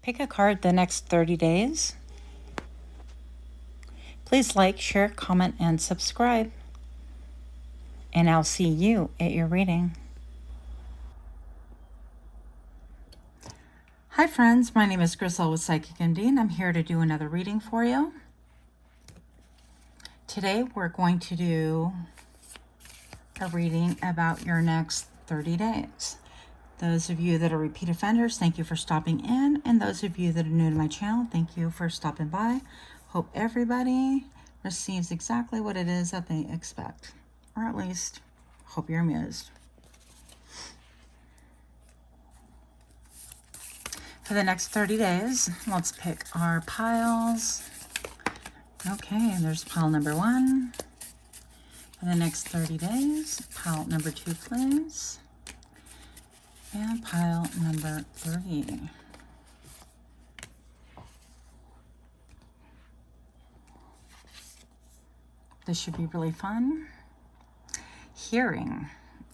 Pick a card the next 30 days. Please like, share, comment, and subscribe. And I'll see you at your reading. Hi friends, my name is Grisel with Psychic MD, and I'm here to do another reading for you. Today we're going to do a reading about your next 30 days. Those of you that are repeat offenders, thank you for stopping in. And those of you that are new to my channel, thank you for stopping by. Hope everybody receives exactly what it is that they expect. Or at least, hope you're amused. For the next 30 days, let's pick our piles. Okay, and there's pile number 1. For the next 30 days, pile number 2, please. And pile number 3. This should be really fun. Hearing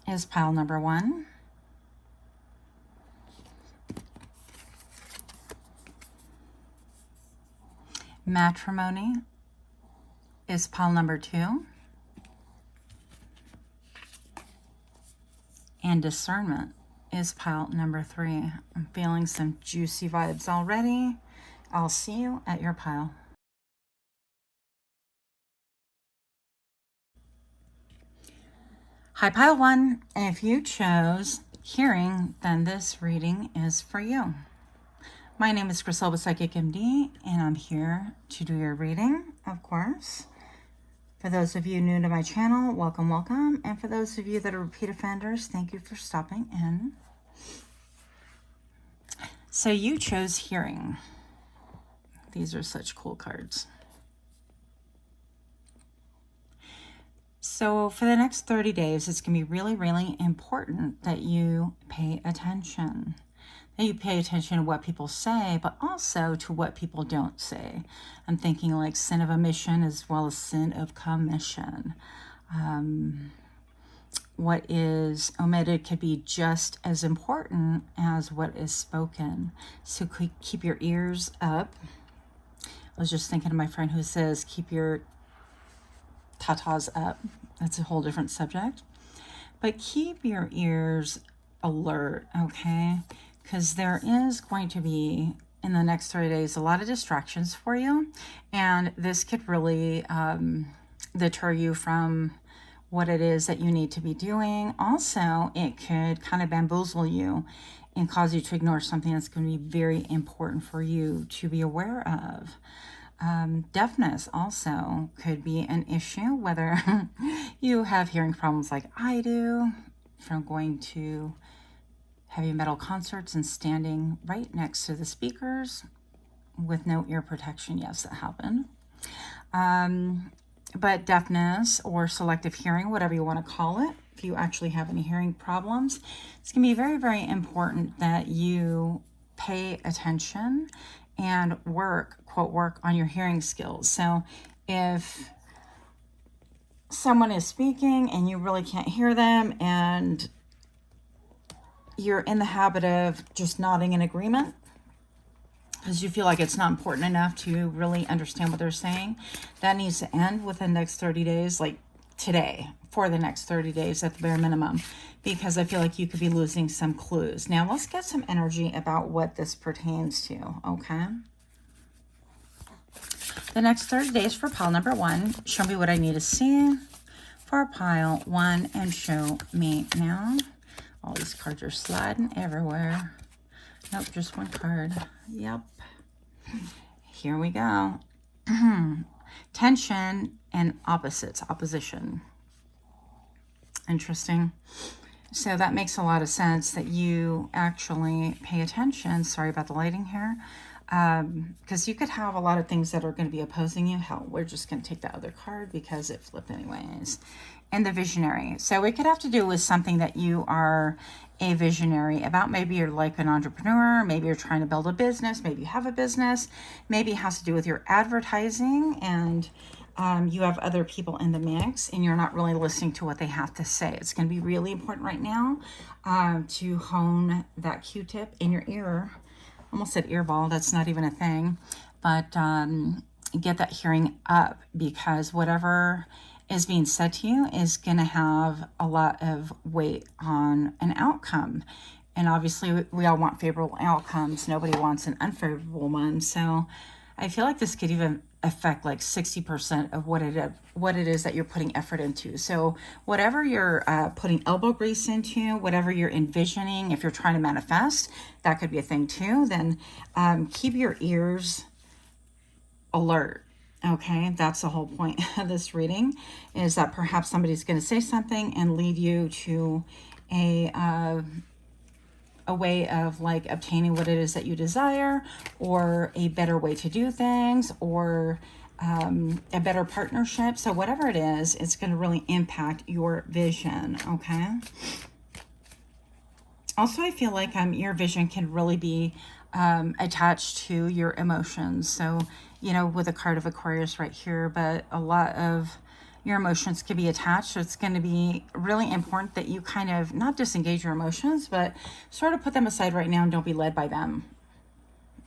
is pile number 1. Matrimony is pile number 2. And discernment is pile number 3. I'm feeling some juicy vibes already. I'll see you at your pile. Hi, pile 1. If you chose hearing, then this reading is for you. My name is Grisel with Psychic MD, and I'm here to do your reading, of course. For those of you new to my channel, welcome, welcome. And for those of you that are repeat offenders, thank you for stopping in. So you chose hearing. These are such cool cards. So for the next 30 days, it's going to be really, really important that you pay attention. That you pay attention to what people say, but also to what people don't say. I'm thinking like sin of omission as well as sin of commission. What is omitted could be just as important as what is spoken. So keep your ears up. I was just thinking of my friend who says, keep your tatas up. That's a whole different subject. But keep your ears alert, okay? Because there is going to be, in the next 30 days, a lot of distractions for you. And this could really deter you from what it is that you need to be doing. Also, it could kind of bamboozle you and cause you to ignore something that's going to be very important for you to be aware of. Deafness also could be an issue, whether you have hearing problems like I do, from going to heavy metal concerts and standing right next to the speakers with no ear protection. Yes, that happened. But deafness or selective hearing, whatever you want to call it, if you actually have any hearing problems, it's going to be very, very important that you pay attention and work, quote, work on your hearing skills. So if someone is speaking and you really can't hear them and you're in the habit of just nodding in agreement because you feel like it's not important enough to really understand what they're saying, that needs to end within the next 30 days, like today, for the next 30 days at the bare minimum, because I feel like you could be losing some clues. Now, let's get some energy about what this pertains to, okay? The next 30 days for pile number 1, show me what I need to see for pile 1 and show me now. All these cards are sliding everywhere. Nope, just one card. Yep. Here we go. Tension and opposites, opposition. Interesting. So that makes a lot of sense that you actually pay attention. Sorry about the lighting here. Because you could have a lot of things that are going to be opposing you. Hell, we're just going to take that other card because it flipped anyways. And the visionary. So it could have to do with something that you are a visionary about. Maybe you're like an entrepreneur. Maybe you're trying to build a business. Maybe you have a business. Maybe it has to do with your advertising and you have other people in the mix and you're not really listening to what they have to say. It's going to be really important right now to hone that Q-tip in your ear almost said earball, that's not even a thing, but get that hearing up, because whatever is being said to you is going to have a lot of weight on an outcome. And obviously we all want favorable outcomes. Nobody wants an unfavorable one. So I feel like this could even affect like 60% of what it is that you're putting effort into. So whatever you're putting elbow grease into, whatever you're envisioning, if you're trying to manifest, that could be a thing too. Then keep your ears alert. Okay, that's the whole point of this reading, is that perhaps somebody's going to say something and lead you to a way of like obtaining what it is that you desire, or a better way to do things, or a better partnership. So whatever it is, it's going to really impact your vision. Okay. Also, I feel like your vision can really be attached to your emotions. So, you know, with a card of Aquarius right here, but a lot of your emotions can be attached. So it's going to be really important that you kind of not disengage your emotions, but sort of put them aside right now and don't be led by them.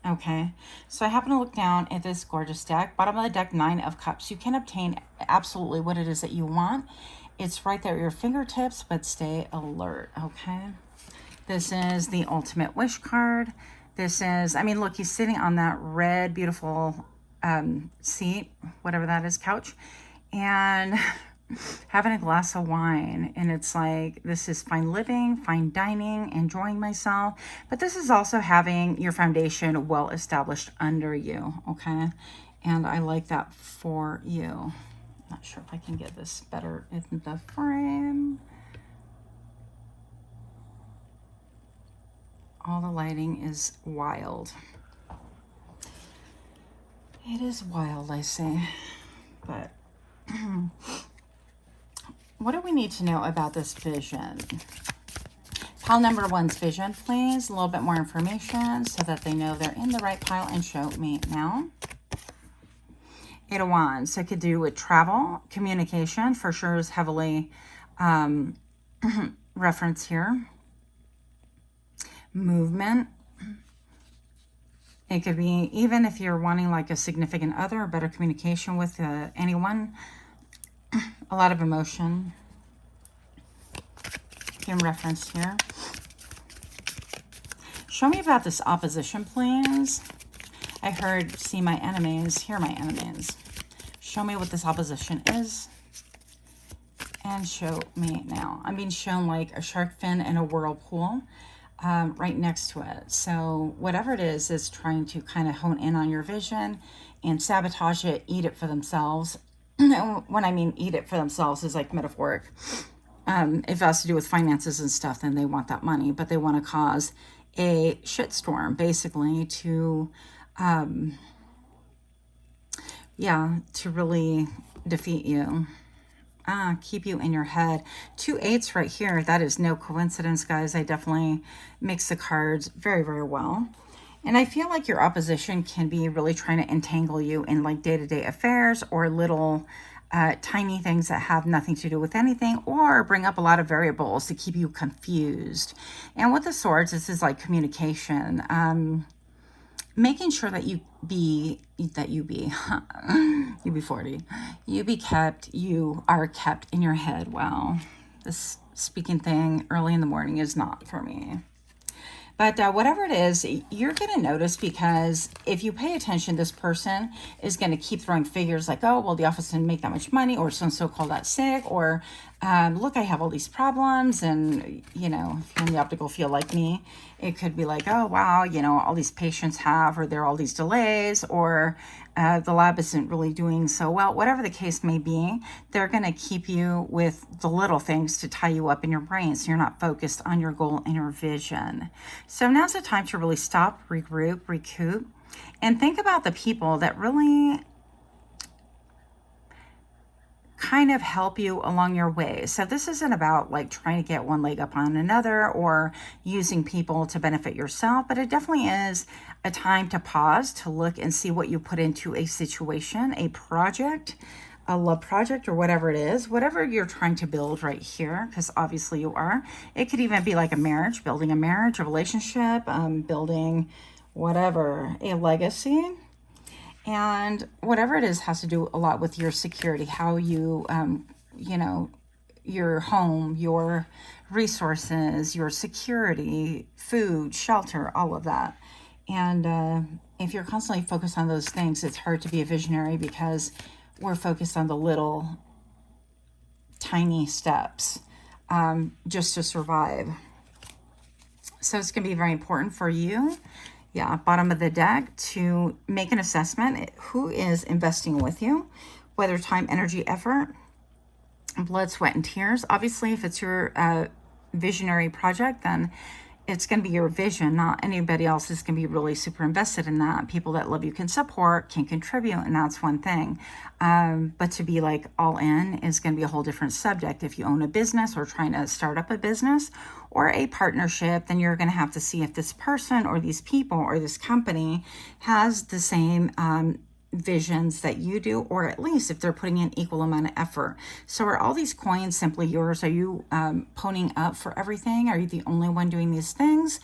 Okay, so I happen to look down at this gorgeous deck. Bottom of the deck, 9 of Cups. You can obtain absolutely what it is that you want. It's right there at your fingertips, but stay alert, okay? This is the Ultimate Wish card. This is, I mean, look, he's sitting on that red, beautiful seat, whatever that is, couch, and having a glass of wine. And it's like, this is fine living, fine dining, enjoying myself. But this is also having your foundation well established under you, okay? And I like that for you. Not sure if I can get this better in the frame. All the lighting is wild. It is wild, I say. But what do we need to know about this vision? Pile number 1's vision, please. A little bit more information so that they know they're in the right pile, and show me now. 8 of Wands. So it could do with travel, communication, for sure is heavily referenced here. Movement. It could be even if you're wanting like a significant other or better communication with anyone. A lot of emotion being referenced here. Show me about this opposition, please. I heard see my enemies, hear my enemies. Show me what this opposition is. And show me now. I'm being shown like a shark fin and a whirlpool right next to it. So whatever it is trying to kind of hone in on your vision and sabotage it, eat it for themselves. When I mean eat it for themselves is like metaphoric. If it has to do with finances and stuff, then they want that money, but they want to cause a shitstorm basically to, to really defeat you. Keep you in your head. 2 8s right here. That is no coincidence, guys. I definitely mix the cards very, very well. And I feel like your opposition can be really trying to entangle you in like day-to-day affairs, or little tiny things that have nothing to do with anything, or bring up a lot of variables to keep you confused. And with the Swords, this is like communication. Making sure that you be 40, you are kept in your head. Wow, this speaking thing early in the morning is not for me. But whatever it is, you're going to notice, because if you pay attention, this person is going to keep throwing figures like, oh, well, the office didn't make that much money, or so-and-so called out sick, or look, I have all these problems. And, you know, if you're in the optical field like me, it could be like, oh, wow, you know, all these patients have, or there are all these delays, or the lab isn't really doing so well. Whatever the case may be, they're going to keep you with the little things to tie you up in your brain, so you're not focused on your goal and your vision. So now's the time to really stop, regroup, recoup, and think about the people that really kind of help you along your way. So this isn't about like trying to get one leg up on another or using people to benefit yourself, but it definitely is a time to pause, to look and see what you put into a situation, a project, a love project, or whatever it is, whatever you're trying to build right here, because obviously you are. It could even be like a marriage, building a marriage, a relationship, building whatever, a legacy. And whatever it is has to do a lot with your security, how you, you know, your home, your resources, your security, food, shelter, all of that. And if you're constantly focused on those things, it's hard to be a visionary because we're focused on the little tiny steps just to survive. So it's going to be very important for you, bottom of the deck, to make an assessment. Who is investing with you, whether time, energy, effort, blood, sweat, and tears. Obviously, if it's your visionary project, then it's going to be your vision, not anybody else is going to be really super invested in that. People that love you can support, can contribute, and that's one thing. But to be like all in is going to be a whole different subject. If you own a business or trying to start up a business or a partnership, then you're going to have to see if this person or these people or this company has the same visions that you do, or at least if they're putting in equal amount of effort. So are all these coins simply yours? Are you ponying up for everything? Are you the only one doing these things?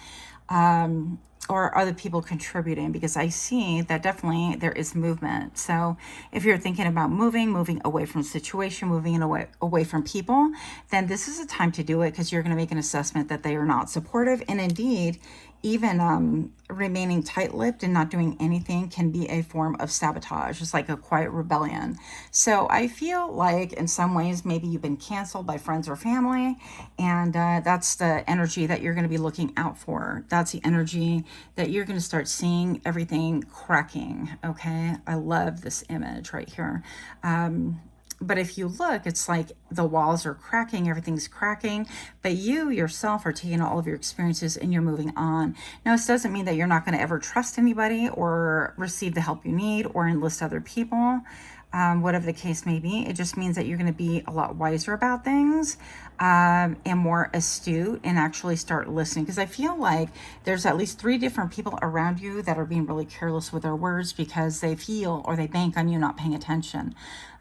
Or are other people contributing? Because I see that definitely there is movement. So if you're thinking about moving away from situation, moving away from people, then this is a time to do it, because you're going to make an assessment that they are not supportive. And indeed, even remaining tight-lipped and not doing anything can be a form of sabotage. It's like a quiet rebellion. So I feel like in some ways maybe you've been canceled by friends or family, and that's the energy that you're going to be looking out for. That's the energy that you're going to start seeing everything cracking. Okay, I love this image right here. But if you look, it's like the walls are cracking, everything's cracking, but you yourself are taking all of your experiences and you're moving on. Now, this doesn't mean that you're not going to ever trust anybody or receive the help you need or enlist other people, whatever the case may be. It just means that you're going to be a lot wiser about things and more astute, and actually start listening. Because I feel like there's at least 3 different people around you that are being really careless with their words because they feel or they bank on you not paying attention.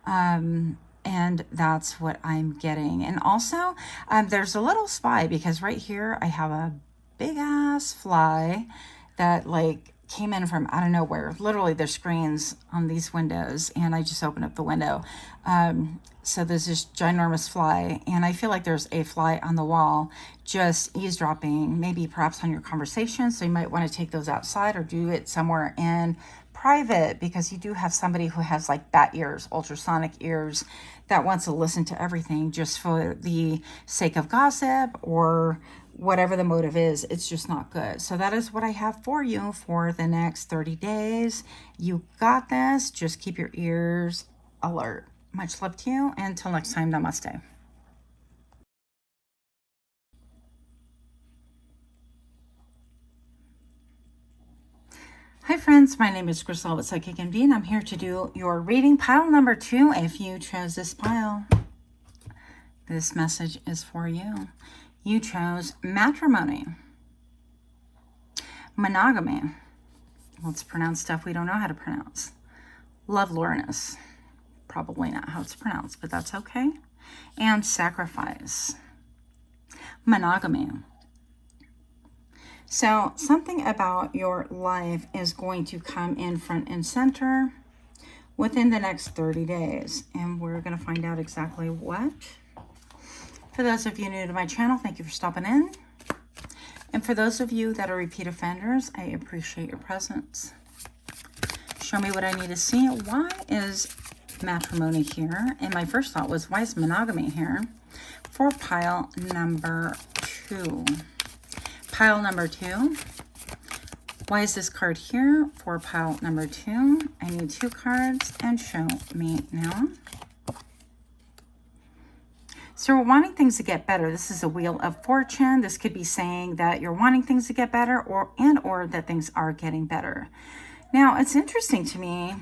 And that's what I'm getting. And also, there's a little spy, because right here I have a big ass fly that like came in from out of nowhere. Literally, there's screens on these windows, and I just opened up the window. So there's this ginormous fly, and I feel like there's a fly on the wall just eavesdropping, maybe perhaps on your conversation. So you might want to take those outside or do it somewhere in private, because you do have somebody who has like bat ears, ultrasonic ears, that wants to listen to everything just for the sake of gossip or whatever the motive is. It's just not good. So that is what I have for you for the next 30 days. You got this. Just keep your ears alert. Much love to you. Until next time, namaste. Hi friends, my name is Crystal with Psychic MD, and I'm here to do your reading pile number 2. If you chose this pile, this message is for you. You chose matrimony, monogamy. Let's pronounce stuff we don't know how to pronounce. Lovelorness, probably not how it's pronounced, but that's okay. And sacrifice, monogamy. So something about your life is going to come in front and center within the next 30 days. And we're going to find out exactly what. For those of you new to my channel, thank you for stopping in. And for those of you that are repeat offenders, I appreciate your presence. Show me what I need to see. Why is matrimony here? And my first thought was, why is monogamy here? For pile number 2. Pile number 2. Why is this card here for pile number 2? I need 2 cards, and show me now. So we're wanting things to get better. This is a Wheel of Fortune. This could be saying that you're wanting things to get better, or that things are getting better. Now, it's interesting to me,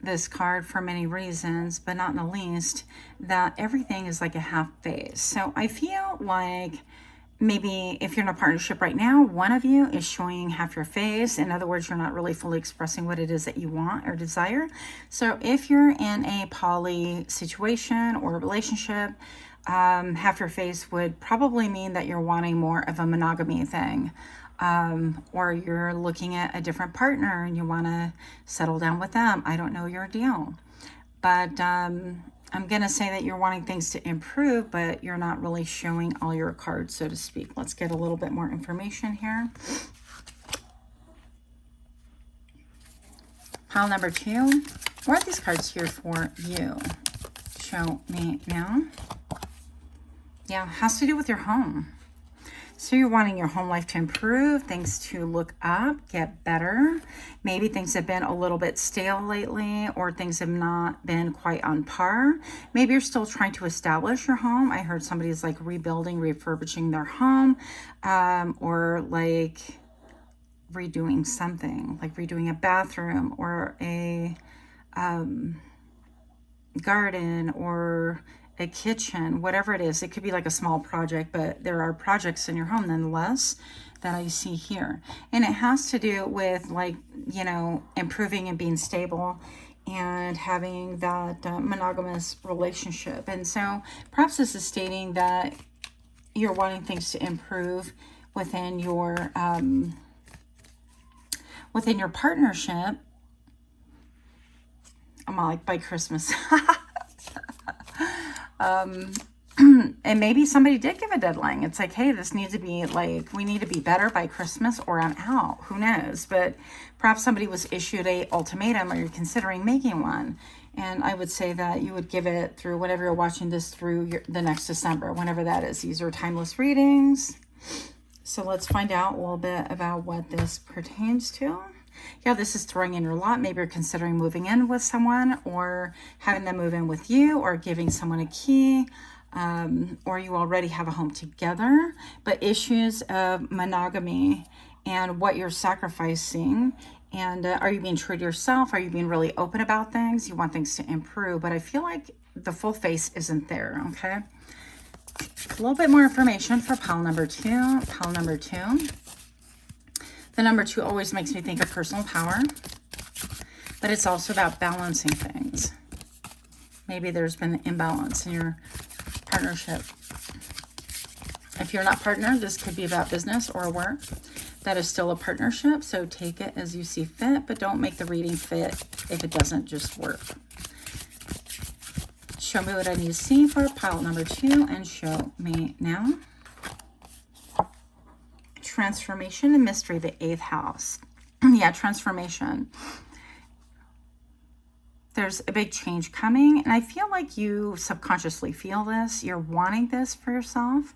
this card, for many reasons, but not in the least, that everything is like a half phase. So I feel like maybe if you're in a partnership right now, one of you is showing half your face. In other words, you're not really fully expressing what it is that you want or desire. So if you're in a poly situation or a relationship, half your face would probably mean that you're wanting more of a monogamy thing. or you're looking at a different partner and you want to settle down with them. I don't know your deal. But I'm going to say that you're wanting things to improve, but you're not really showing all your cards, so to speak. Let's get a little bit more information here. Pile number 2. What are these cards here for you? Show me now. Yeah, has to do with your home. So you're wanting your home life to improve, things to look up, get better. Maybe things have been a little bit stale lately, or things have not been quite on par. Maybe you're still trying to establish your home. I heard somebody's like rebuilding, refurbishing their home, or like redoing something, like redoing a bathroom or a garden or a kitchen, whatever it is. It could be like a small project, but there are projects in your home nonetheless that I see here. And it has to do with, like, you know, improving and being stable and having that monogamous relationship. And so perhaps this is stating that you're wanting things to improve within your partnership. I'm like, by Christmas. And maybe somebody did give a deadline. It's like, hey, this needs to be like, we need to be better by Christmas or I'm out. Who knows? But perhaps somebody was issued a ultimatum, or you're considering making one. And I would say that you would give it through, whenever you're watching this, through the next December, whenever that is. These are timeless readings. So let's find out a little bit about what this pertains to. Yeah, this is throwing in your lot. Maybe you're considering moving in with someone, or having them move in with you, or giving someone a key, or you already have a home together. But issues of monogamy and what you're sacrificing. And are you being true to yourself? Are you being really open about things? You want things to improve, but I feel like the full face isn't there, okay? A little bit more information for pile number 2. Pile number 2. The number 2 always makes me think of personal power, but it's also about balancing things. Maybe there's been an imbalance in your partnership. If you're not partnered, this could be about business or work. That is still a partnership, so take it as you see fit, but don't make the reading fit if it doesn't just work. Show me what I need to see for pile number 2, and show me now. Transformation and mystery, the 8th house. Yeah, transformation. There's a big change coming, and I feel like you subconsciously feel this. You're wanting this for yourself.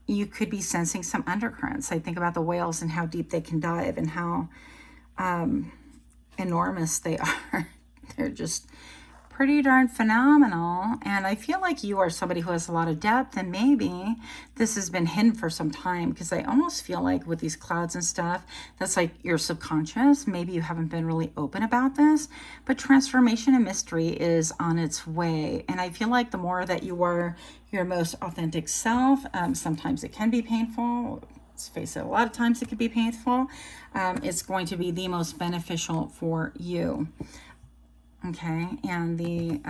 You could be sensing some undercurrents. I think about the whales and how deep they can dive and how enormous they are. They're just pretty darn phenomenal. And I feel like you are somebody who has a lot of depth, and maybe this has been hidden for some time, because I almost feel like with these clouds and stuff, that's like your subconscious. Maybe you haven't been really open about this, but transformation and mystery is on its way. And I feel like the more that you are your most authentic self, sometimes it can be painful. Let's face it, a lot of times it could be painful. It's going to be the most beneficial for you. Okay, and the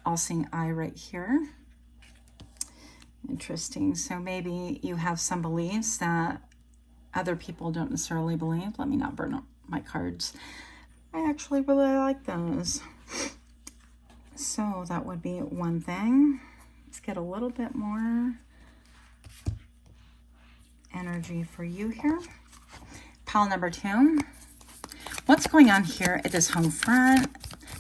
all-seeing eye right here. Interesting. So maybe you have some beliefs that other people don't necessarily believe. Let me not burn up my cards. I actually really like those. So that would be one thing. Let's get a little bit more energy for you here. Pile number 2. What's going on here at this home front?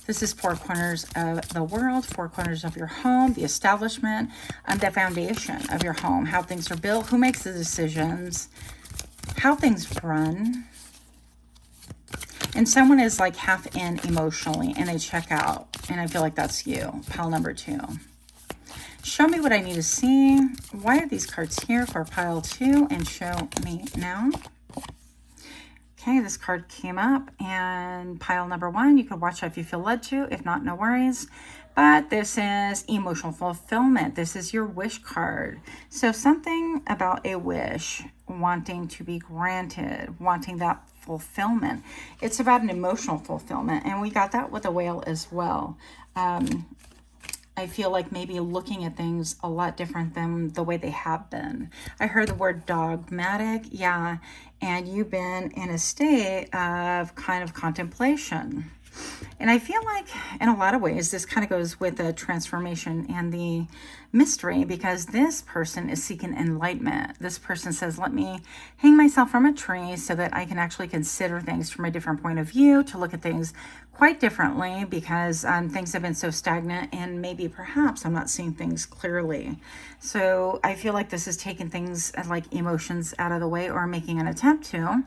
This is 4 corners of the world, 4 corners of your home, the establishment, and the foundation of your home, how things are built, who makes the decisions, how things run. And someone is like half in emotionally and they check out. And I feel like that's you, pile number 2. Show me what I need to see. Why are these cards here for pile 2? And show me now. Okay, this card came up, and pile number 1, you could watch it if you feel led to. If not, no worries. But this is emotional fulfillment. This is your wish card. So something about a wish, wanting to be granted, wanting that fulfillment. It's about an emotional fulfillment, and we got that with a whale as well. I feel like maybe looking at things a lot different than the way they have been. I heard the word dogmatic, yeah, and you've been in a state of kind of contemplation. And I feel like in a lot of ways, this kind of goes with the transformation and the mystery, because this person is seeking enlightenment. This person says, let me hang myself from a tree so that I can actually consider things from a different point of view, to look at things quite differently, because things have been so stagnant and maybe perhaps I'm not seeing things clearly. So I feel like this is taking things like emotions out of the way, or making an attempt to,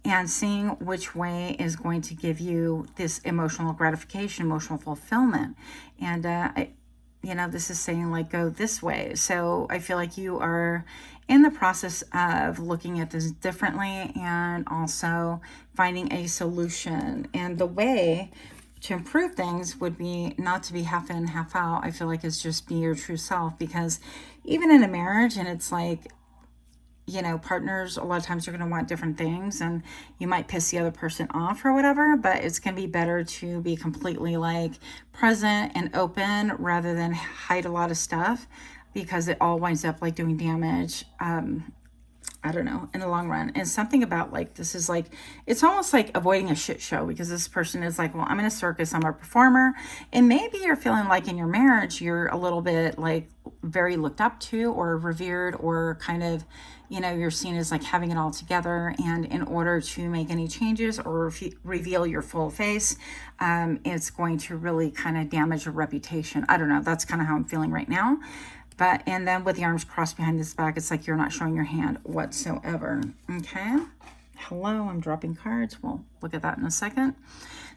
and seeing which way is going to give you this emotional gratification, emotional fulfillment. And this is saying like, go this way. So I feel like you are in the process of looking at this differently, and also finding a solution. And the way to improve things would be not to be half in, half out. I feel like it's just be your true self, because even in a marriage, and it's like, partners, a lot of times you're going to want different things, and you might piss the other person off or whatever, but it's going to be better to be completely like present and open, rather than hide a lot of stuff, because it all winds up like doing damage. I don't know, in the long run. And something about like, this is like, it's almost like avoiding a shit show, because this person is like, well, I'm in a circus, I'm a performer. And maybe you're feeling like in your marriage, you're a little bit like very looked up to or revered, or kind of, you're seen as like having it all together. And in order to make any changes or reveal your full face, it's going to really kind of damage your reputation. I don't know. That's kind of how I'm feeling right now. And then with the arms crossed behind this back, it's like you're not showing your hand whatsoever. Okay. Hello, I'm dropping cards. We'll look at that in a second.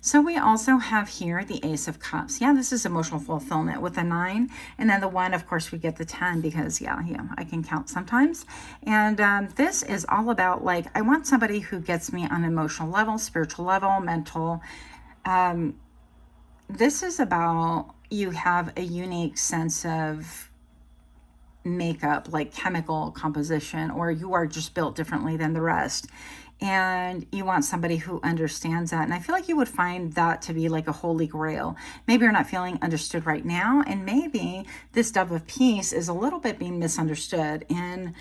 So we also have here the Ace of Cups. Yeah, this is emotional fulfillment with the 9. And then the 1, of course, we get the 10, because, yeah, I can count sometimes. And this is all about, like, I want somebody who gets me on an emotional level, spiritual level, mental. This is about, you have a unique sense of makeup, like chemical composition, or you are just built differently than the rest, and you want somebody who understands that. And I feel like you would find that to be like a holy grail. Maybe you're not feeling understood right now, and maybe this dove of peace is a little bit being misunderstood, and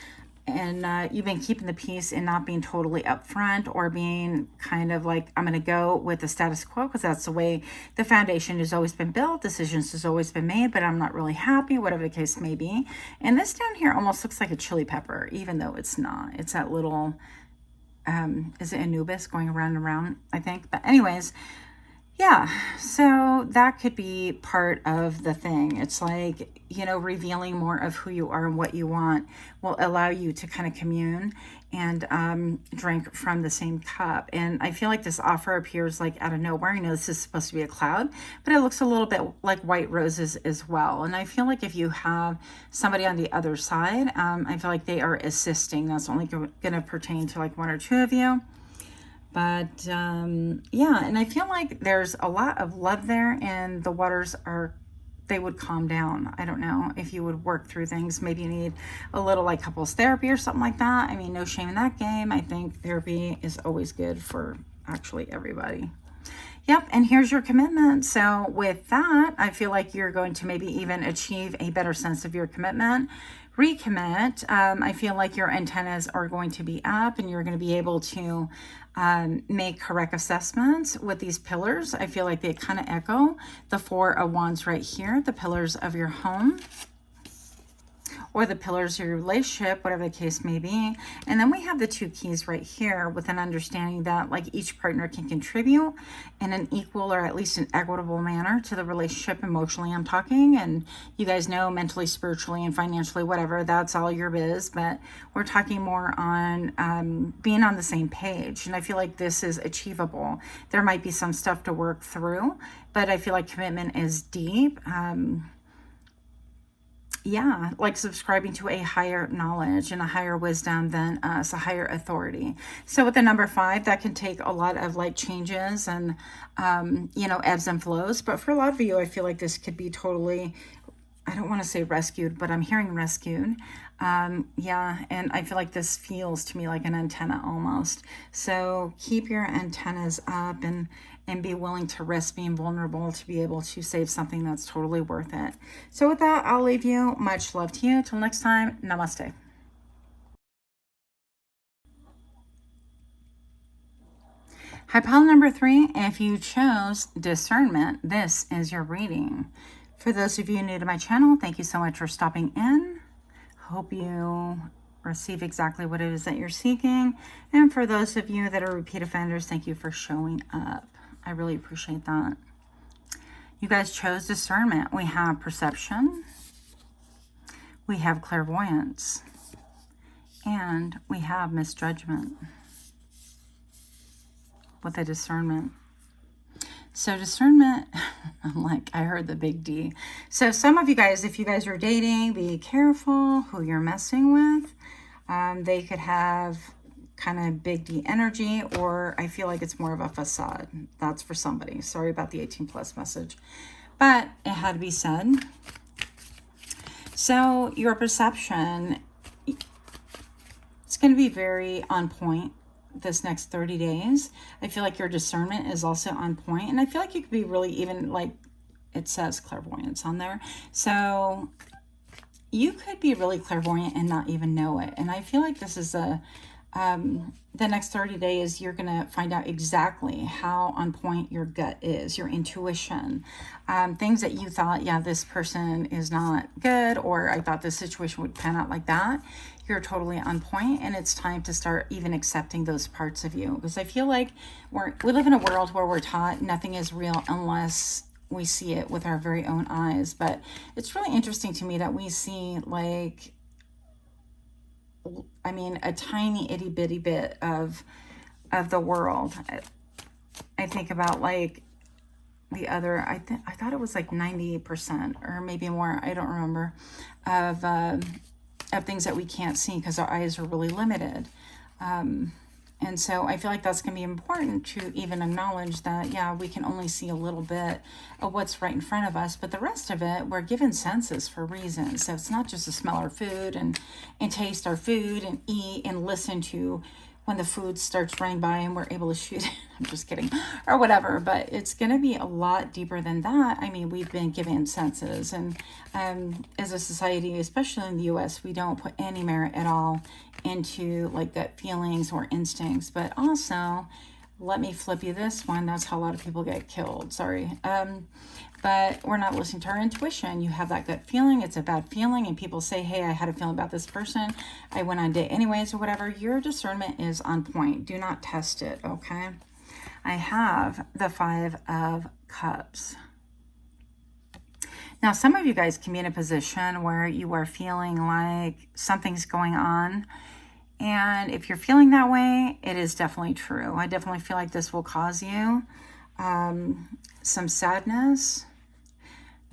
you've been keeping the peace and not being totally upfront, or being kind of like, I'm going to go with the status quo because that's the way the foundation has always been built, decisions has always been made, but I'm not really happy, whatever the case may be. And this down here almost looks like a chili pepper, even though it's not. It's that little, is it Anubis going around and around, I think. But anyways, yeah, so that could be part of the thing. It's like, revealing more of who you are and what you want will allow you to kind of commune and drink from the same cup. And I feel like this offer appears like out of nowhere. I know this is supposed to be a cloud, but it looks a little bit like white roses as well. And I feel like if you have somebody on the other side, I feel like they are assisting. That's only going to pertain to like 1 or 2 of you. But yeah, and I feel like there's a lot of love there, and the waters they would calm down. I don't know if you would work through things. Maybe you need a little like couples therapy or something like that. I mean, no shame in that game. I think therapy is always good for actually everybody. Yep, and here's your commitment. So with that, I feel like you're going to maybe even achieve a better sense of your commitment. Recommit. I feel like your antennas are going to be up, and you're going to be able to make correct assessments with these pillars. I feel like they kind of echo the 4 of Wands right here, the pillars of your home, or the pillars of your relationship, whatever the case may be. And then we have the 2 keys right here, with an understanding that like each partner can contribute in an equal, or at least an equitable manner to the relationship. Emotionally, I'm talking, and you guys know, mentally, spiritually, and financially, whatever, that's all your biz. But we're talking more on being on the same page. And I feel like this is achievable. There might be some stuff to work through, but I feel like commitment is deep. Yeah, like subscribing to a higher knowledge and a higher wisdom than us, a higher authority. So with the number 5, that can take a lot of like changes and, ebbs and flows. But for a lot of you, I feel like this could be totally, I don't want to say rescued, but I'm hearing rescued. Yeah, and I feel like this feels to me like an antenna almost. So keep your antennas up, and and be willing to risk being vulnerable to be able to save something that's totally worth it. So with that, I'll leave you. Much love to you. Till next time, namaste. Hi, pile number 3. If you chose discernment, this is your reading. For those of you new to my channel, thank you so much for stopping in. Hope you receive exactly what it is that you're seeking. And for those of you that are repeat offenders, thank you for showing up. I really appreciate that. You guys chose discernment. We have perception, we have clairvoyance, and we have misjudgment with a discernment. So discernment, I'm like, I heard the big D. So some of you guys, if you guys are dating, be careful who you're messing with. They could have kind of big D energy, or I feel like it's more of a facade. That's for somebody. Sorry about the 18 plus message, but it had to be said. So your perception, it's going to be very on point this next 30 days. I feel like your discernment is also on point, and I feel like you could be really even, like it says clairvoyance on there, so you could be really clairvoyant and not even know it. And I feel like this is the next 30 days, you're going to find out exactly how on point your gut is, your intuition, things that you thought, yeah, this person is not good, or I thought this situation would pan out like that. You're totally on point, and it's time to start even accepting those parts of you, because I feel like we live in a world where we're taught nothing is real unless we see it with our very own eyes. But it's really interesting to me that we see, like, I mean, a tiny itty bitty bit of the world. I think about, like, the other, I thought it was like 90% or maybe more, I don't remember, of things that we can't see because our eyes are really limited. And so I feel like that's going to be important to even acknowledge that, yeah, we can only see a little bit of what's right in front of us, but the rest of it, we're given senses for reasons. So it's not just to smell our food and taste our food and eat and listen to when the food starts running by and we're able to shoot. I'm just kidding, or whatever, but it's going to be a lot deeper than that. I mean, we've been given senses, and as a society, especially in the US, we don't put any merit at all into, like, gut feelings or instincts. But also, let me flip you this one. That's how a lot of people get killed. Sorry. But we're not listening to our intuition. You have that gut feeling. It's a bad feeling. And people say, hey, I had a feeling about this person. I went on a date anyways, or whatever. Your discernment is on point. Do not test it, okay? I have the 5 of Cups. Now, some of you guys can be in a position where you are feeling like something's going on. And if you're feeling that way, it is definitely true. I definitely feel like this will cause you some sadness.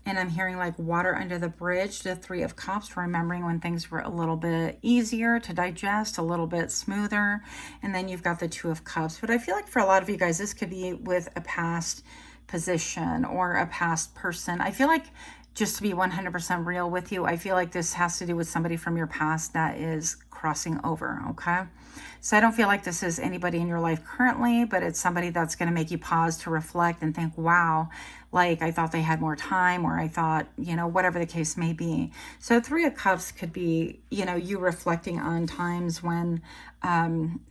And I'm hearing, like, water under the bridge, the 3 of Cups, remembering when things were a little bit easier to digest, a little bit smoother. And then you've got the 2 of Cups. But I feel like for a lot of you guys, this could be with a past position or a past person. I feel like, just to be 100% real with you, I feel like this has to do with somebody from your past that is crossing over, okay? So I don't feel like this is anybody in your life currently, but it's somebody that's going to make you pause to reflect and think, wow, like, I thought they had more time, or I thought, you know, whatever the case may be. So 3 of Cups could be, you know, you reflecting on times when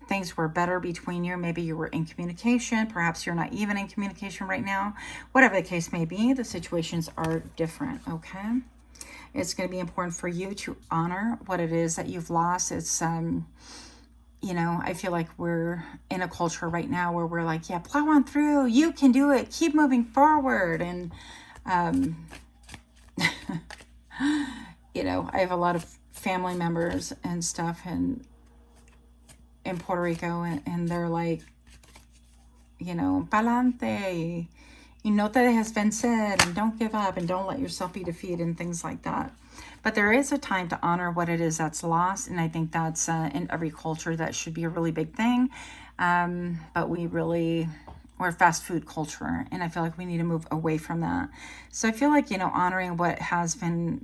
things were better between you. Maybe you were in communication. Perhaps you're not even in communication right now. Whatever the case may be, the situations are different, okay? It's going to be important for you to honor what it is that you've lost. It's, you know, I feel like we're in a culture right now where we're like, yeah, plow on through. You can do it. Keep moving forward. And, you know, I have a lot of family members and stuff in Puerto Rico, and they're like, you know, pa'lante, y no te dejes vencer, and don't give up, and don't let yourself be defeated, and things like that. But there is a time to honor what it is that's lost, and I think that's in every culture that should be a really big thing. But we really or fast food culture. And I feel like we need to move away from that. So I feel like, honoring what has been,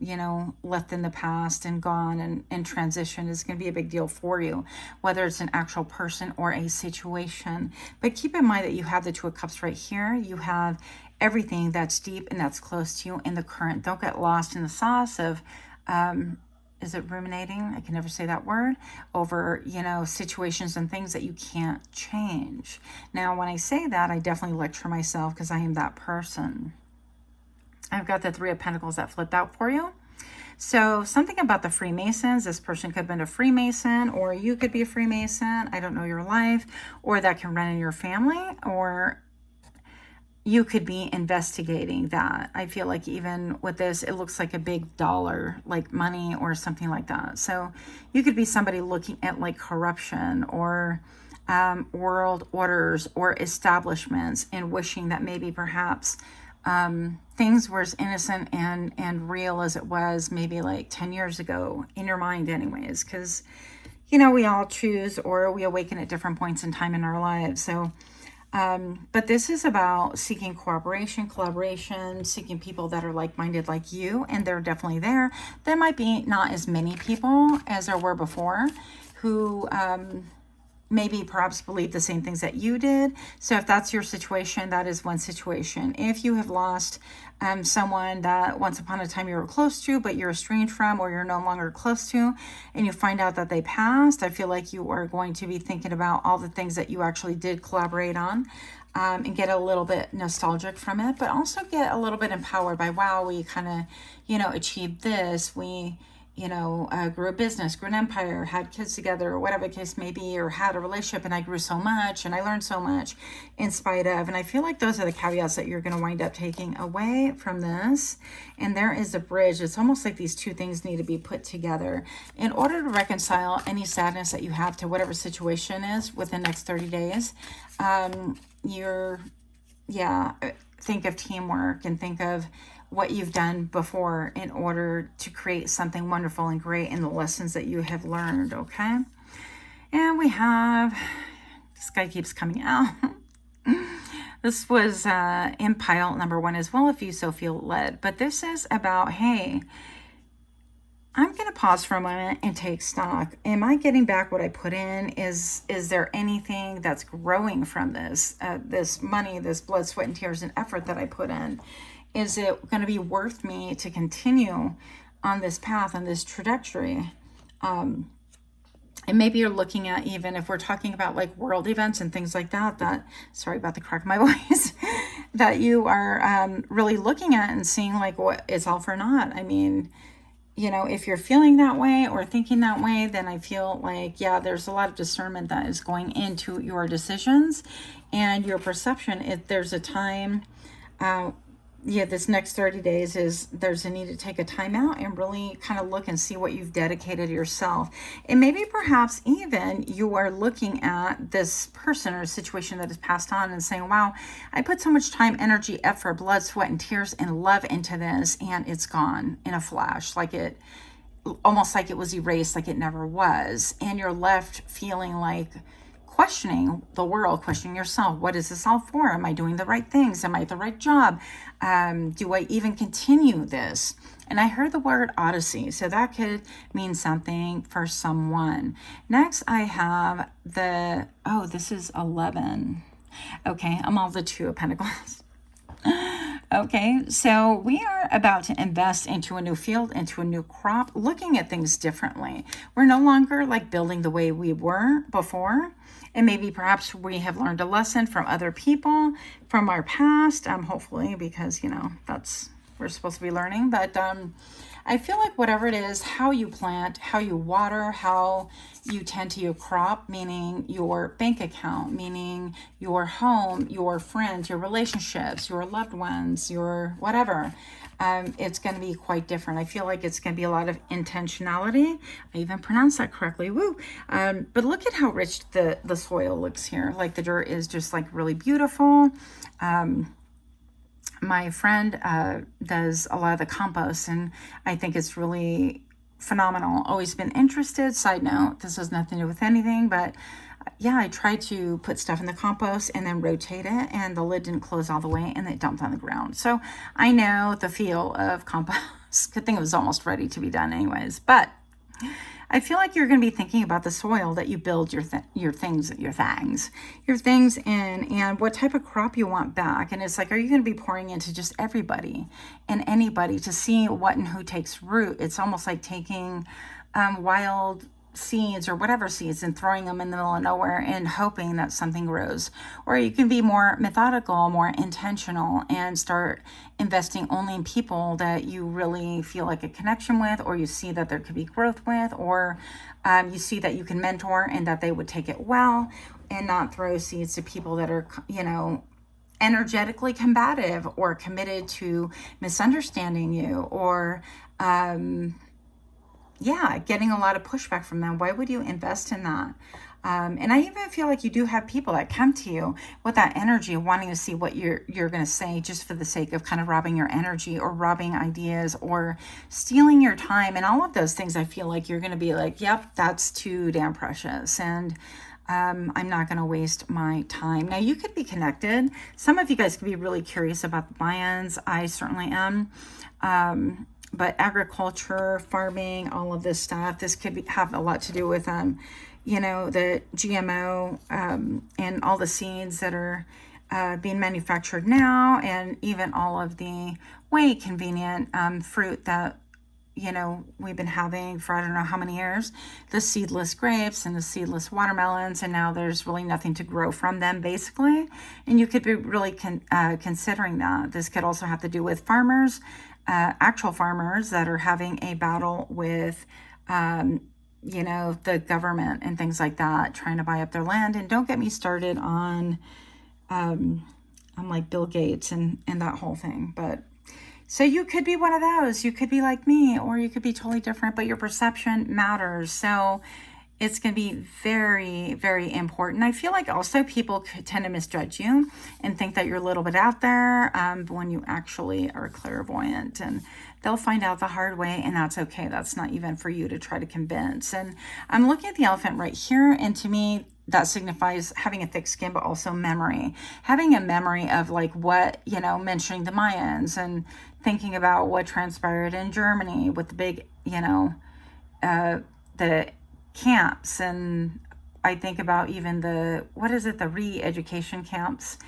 left in the past and gone and transition is going to be a big deal for you, whether it's an actual person or a situation. But keep in mind that you have the Two of Cups right here. You have everything that's deep and that's close to you in the current. Don't get lost in the sauce of, is it ruminating? I can never say that word, over, situations and things that you can't change. Now, when I say that, I definitely lecture myself because I am that person. I've got the Three of Pentacles that flipped out for you. So something about the Freemasons, this person could have been a Freemason, or you could be a Freemason. I don't know your life, or that can run in your family, or you could be investigating that. I feel like even with this, it looks like a big dollar, like money or something like that. So you could be somebody looking at like corruption or world orders or establishments and wishing that maybe perhaps things were as innocent and real as it was maybe like 10 years ago in your mind anyways. Because, we all choose or we awaken at different points in time in our lives. So but this is about seeking cooperation, collaboration, seeking people that are like-minded like you, and they're definitely there. There might be not as many people as there were before who maybe perhaps believe the same things that you did. So if that's your situation, that is one situation. If you have lost someone that once upon a time you were close to, but you're estranged from, or you're no longer close to, and you find out that they passed, I feel like you are going to be thinking about all the things that you actually did collaborate on, and get a little bit nostalgic from it, but also get a little bit empowered by, wow, we kind of, achieved this. We, grew a business, grew an empire, had kids together, or whatever the case may be, or had a relationship, and I grew so much and I learned so much in spite of. And I feel like those are the caveats that you're going to wind up taking away from this. And there is a bridge. It's almost like these two things need to be put together in order to reconcile any sadness that you have to whatever situation is within the next 30 days. Think of teamwork and think of what you've done before in order to create something wonderful and great in the lessons that you have learned, okay? And we have, this guy keeps coming out. This was in pile number 1 as well, if you so feel led. But this is about, hey, I'm going to pause for a moment and take stock. Am I getting back what I put in? Is there anything that's growing from this? This money, this blood, sweat, and tears and effort that I put in? Is it going to be worth me to continue on this path, on this trajectory? And maybe you're looking at, even if we're talking about like world events and things like that, sorry about the crack of my voice, that you are really looking at and seeing like what it's all for naught. I mean, if you're feeling that way or thinking that way, then I feel like, yeah, there's a lot of discernment that is going into your decisions and your perception. If there's a time, this next 30 days there's a need to take a time out and really kind of look and see what you've dedicated yourself. And maybe perhaps even you are looking at this person or a situation that has passed on and saying, wow, I put so much time, energy, effort, blood, sweat, and tears and love into this, and it's gone in a flash, almost like it was erased, like it never was. And you're left feeling like questioning the world, questioning yourself. What is this all for? Am I doing the right things? Am I at the right job? Do I even continue this? And I heard the word Odyssey, so that could mean something for someone. Next, I have this is 11. Okay, I'm all the Two of Pentacles. Okay, so we are about to invest into a new field, into a new crop, looking at things differently. We're no longer like building the way we were before. And maybe perhaps we have learned a lesson from other people, from our past, hopefully, because, we're supposed to be learning. But I feel like whatever it is, how you plant, how you water, how you tend to your crop, meaning your bank account, meaning your home, your friends, your relationships, your loved ones, your whatever, it's going to be quite different. I feel like it's going to be a lot of intentionality. I even pronounced that correctly. Woo! But look at how rich the soil looks here. Like the dirt is just like really beautiful. My friend does a lot of the compost, and I think it's really phenomenal. Always been interested. Side note, this has nothing to do with anything, but yeah, I tried to put stuff in the compost and then rotate it, and the lid didn't close all the way, and it dumped on the ground. So I know the feel of compost. Good thing it was almost ready to be done anyways. But I feel like you're going to be thinking about the soil that you build your things in, and what type of crop you want back. And it's like, are you going to be pouring into just everybody and anybody to see what and who takes root? It's almost like taking wild seeds or whatever seeds and throwing them in the middle of nowhere and hoping that something grows. Or you can be more methodical, more intentional, and start investing only in people that you really feel like a connection with, or you see that there could be growth with, or you see that you can mentor and that they would take it well, and not throw seeds to people that are, energetically combative or committed to misunderstanding you, or getting a lot of pushback from them. Why would you invest in that? And I even feel like you do have people that come to you with that energy of wanting to see what you're going to say, just for the sake of kind of robbing your energy or robbing ideas or stealing your time. And all of those things, I feel like you're going to be like, yep, that's too damn precious. And I'm not going to waste my time. Now, you could be connected. Some of you guys could be really curious about the Mayans. I certainly am. But agriculture, farming, all of this stuff, this could have a lot to do with, the GMO and all the seeds that are being manufactured now, and even all of the way convenient fruit that, we've been having for I don't know how many years, the seedless grapes and the seedless watermelons, and now there's really nothing to grow from them, basically. And you could be really considering that. This could also have to do with farmers, actual farmers that are having a battle with, the government and things like that, trying to buy up their land. And don't get me started on like Bill Gates and that whole thing. But so you could be one of those. You could be like me, or you could be totally different, but your perception matters. So it's going to be very, very important. I feel like also people could tend to misjudge you and think that you're a little bit out there when you actually are clairvoyant, and they'll find out the hard way, and that's okay. That's not even for you to try to convince. And I'm looking at the elephant right here, and to me, that signifies having a thick skin, but also memory. Having a memory of like what, mentioning the Mayans and thinking about what transpired in Germany with the big, the camps. And I think about even the re-education camps,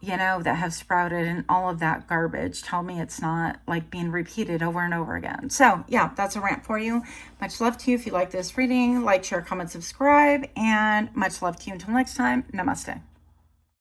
that have sprouted, and all of that garbage. Tell me it's not like being repeated over and over again. So yeah, that's a rant for you. Much love to you. If you like this reading, like, share, comment, subscribe, and much love to you. Until next time, namaste.